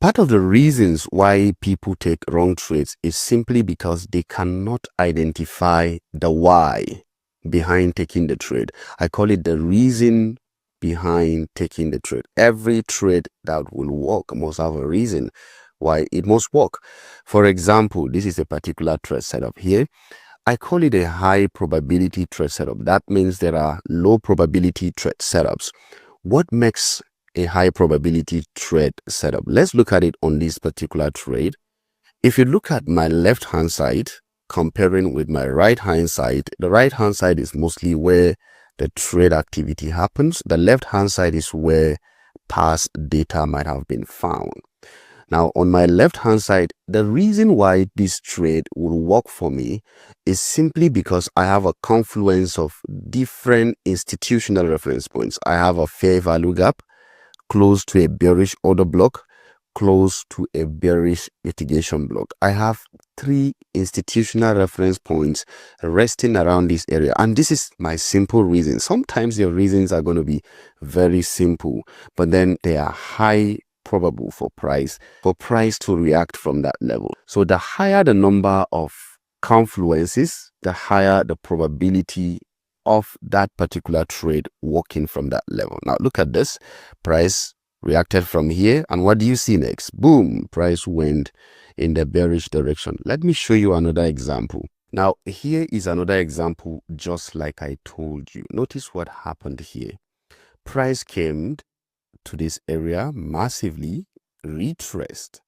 Part of the reasons why people take wrong trades is simply because they cannot identify the why behind taking the trade. I call it the reason behind taking the trade. Every trade that will work must have a reason why it must work. For example, this is a particular trade setup here. I call it a high probability trade setup. That means there are low probability trade setups. What makes a high probability trade setup? Let's look at it on this particular trade. If you look at my left hand side comparing with my right hand side, the right hand side is mostly where the trade activity happens. The left hand side is where past data might have been found. Now, on my left hand side, the reason why this trade will work for me is simply because I have a confluence of different institutional reference points. I have a fair value gap close to a bearish order block, close to a bearish mitigation block. I have 3 institutional reference points resting around this area, and this is my simple reason. Sometimes your reasons are going to be very simple, but then they are high probable for price to react from that level. So the higher the number of confluences, the higher the probability of that particular trade working from that level. Now look at this. Price reacted from here, and what do you see next? Boom, price went in the bearish direction. Let me show you another example. Now here is another example, just like I told you. Notice what happened here. Price came to this area massively, retraced,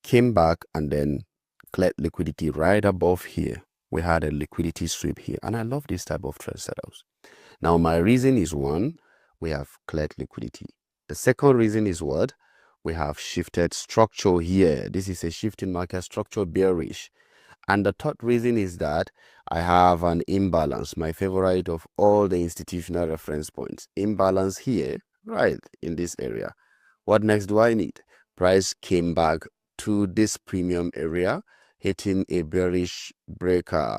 came back, and then cleared liquidity right above here. We had a liquidity sweep here, and I love this type of trade setups. Now my reason is, one, we have cleared liquidity. The second reason is what? We have shifted structure here. This is a shifting market structure, bearish. And the third reason is that I have an imbalance, my favorite of all the institutional reference points. Imbalance here, right in this area. What next do I need? Price came back to this premium area, hitting a bearish breaker.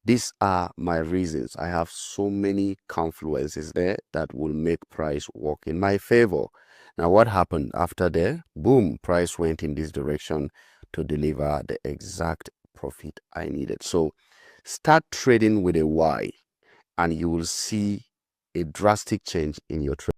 These are my reasons. I have so many confluences there that will make price work in my favor. Now what happened after there? Boom, price went in this direction to deliver the exact profit I needed. So start trading with a why, and you will see a drastic change in your trade.